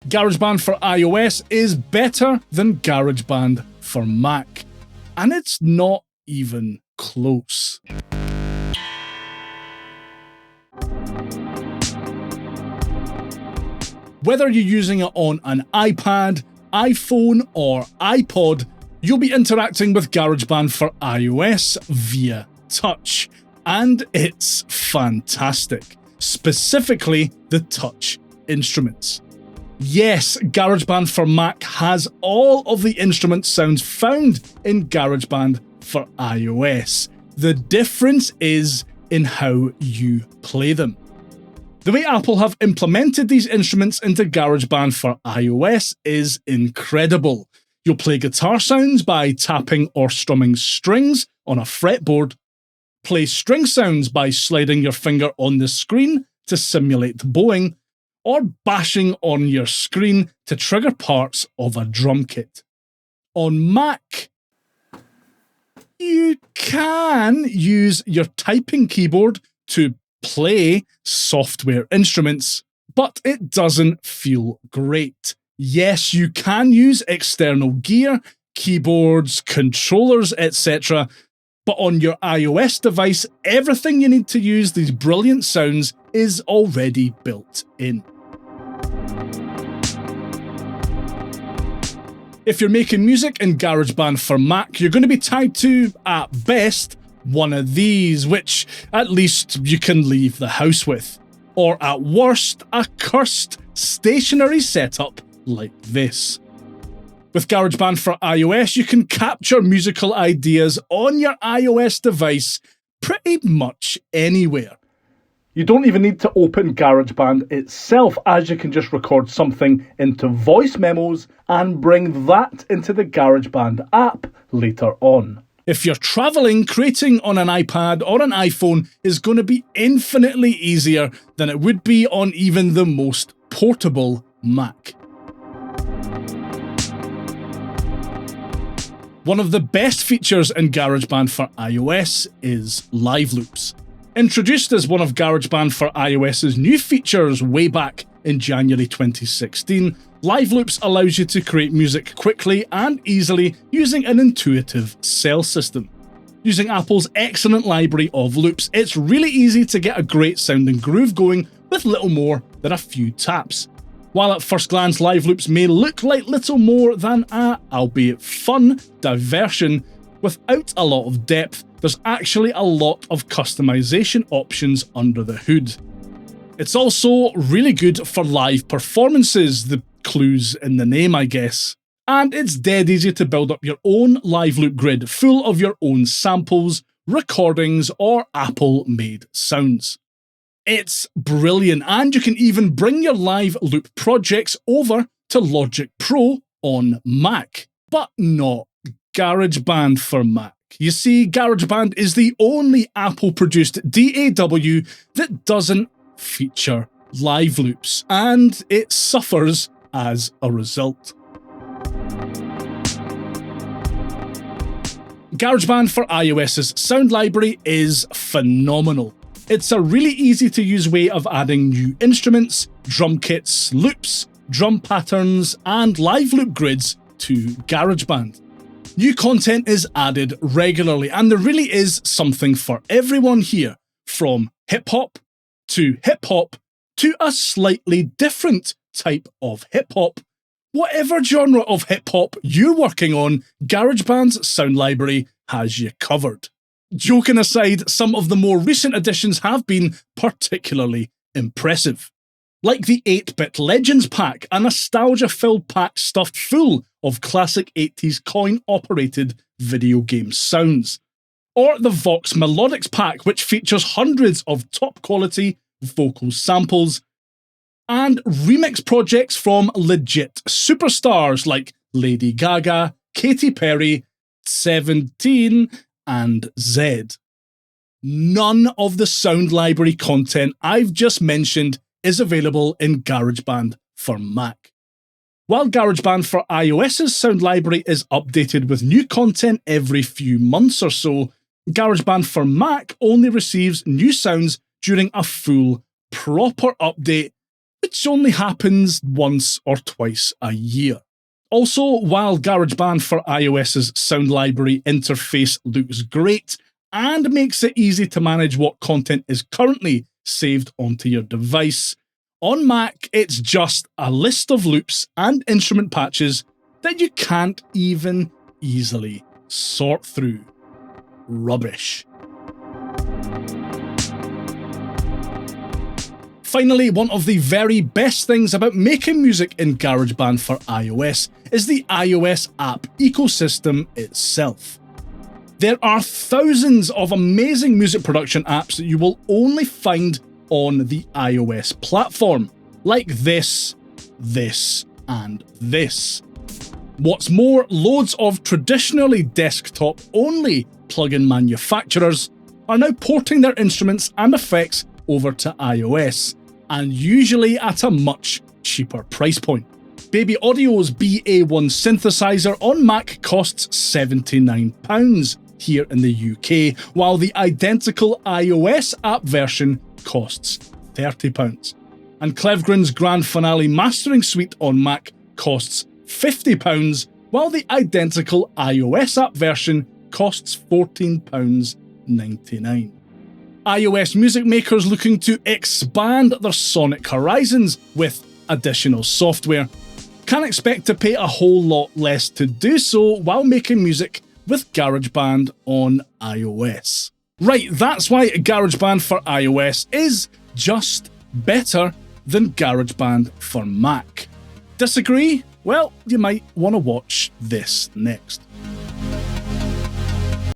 GarageBand for iOS is better than GarageBand for Mac, and it's not even close. Whether you're using it on an iPad, iPhone, or iPod, you'll be interacting with GarageBand for iOS via touch, and it's fantastic, specifically the touch instruments. Yes, GarageBand for Mac has all of the instrument sounds found in GarageBand for iOS. The difference is in how you play them. The way Apple have implemented these instruments into GarageBand for iOS is incredible. You'll play guitar sounds by tapping or strumming strings on a fretboard, play string sounds by sliding your finger on the screen to simulate bowing, or bashing on your screen to trigger parts of a drum kit. On Mac, you can use your typing keyboard to play software instruments, but it doesn't feel great. Yes, you can use external gear, keyboards, controllers, etc., but on your iOS device, everything you need to use these brilliant sounds is already built in. If you're making music in GarageBand for Mac, you're going to be tied to, at best, one of these, which at least you can leave the house with. Or at worst, a cursed stationary setup like this. With GarageBand for iOS, you can capture musical ideas on your iOS device pretty much anywhere. You don't even need to open GarageBand itself, as you can just record something into voice memos and bring that into the GarageBand app later on. If you're traveling, creating on an iPad or an iPhone is going to be infinitely easier than it would be on even the most portable Mac. One of the best features in GarageBand for iOS is live loops. Introduced as one of GarageBand for iOS's new features way back in January 2016, live loops allows you to create music quickly and easily using an intuitive cell system. Using Apple's excellent library of loops, it's really easy to get a great sounding groove going with little more than a few taps. While at first glance live loops may look like little more than a, albeit fun, diversion, without a lot of depth, there's actually a lot of customization options under the hood. It's also really good for live performances, the clue's in the name, I guess. And it's dead easy to build up your own live loop grid full of your own samples, recordings, or Apple-made sounds. It's brilliant, and you can even bring your live loop projects over to Logic Pro on Mac, but not GarageBand for Mac. You see, GarageBand is the only Apple-produced DAW that doesn't feature live loops, and it suffers as a result. GarageBand for iOS's sound library is phenomenal. It's a really easy to use way of adding new instruments, drum kits, loops, drum patterns, and live loop grids to GarageBand. New content is added regularly, and there really is something for everyone here, from hip-hop to a slightly different type of hip-hop. Whatever genre of hip-hop you're working on, GarageBand's sound library has you covered. Joking aside, some of the more recent additions have been particularly impressive. Like the 8-Bit Legends pack, a nostalgia-filled pack stuffed full of classic 80s coin-operated video game sounds. Or the Vox Melodics pack, which features hundreds of top-quality vocal samples, and remix projects from legit superstars like Lady Gaga, Katy Perry, 17, and Zed. None of the sound library content I've just mentioned is available in GarageBand for Mac. While GarageBand for iOS's sound library is updated with new content every few months or so, GarageBand for Mac only receives new sounds during a full, proper update, which only happens once or twice a year. Also, while GarageBand for iOS's sound library interface looks great and makes it easy to manage what content is currently saved onto your device, on Mac it's just a list of loops and instrument patches that you can't even easily sort through. Rubbish. Finally, one of the very best things about making music in GarageBand for iOS is the iOS app ecosystem itself. There are thousands of amazing music production apps that you will only find on the iOS platform, like this, and this. What's more, loads of traditionally desktop-only plugin manufacturers are now porting their instruments and effects over to iOS, and usually at a much cheaper price point. Baby Audio's BA1 synthesizer on Mac costs £79 here in the UK, while the identical iOS app version costs £30. And Clevgren's Grand Finale Mastering Suite on Mac costs £50, while the identical iOS app version costs £14.99. iOS music makers looking to expand their sonic horizons with additional software can expect to pay a whole lot less to do so while making music with GarageBand on iOS. Right, that's why GarageBand for iOS is just better than GarageBand for Mac. Disagree? Well, you might want to watch this next.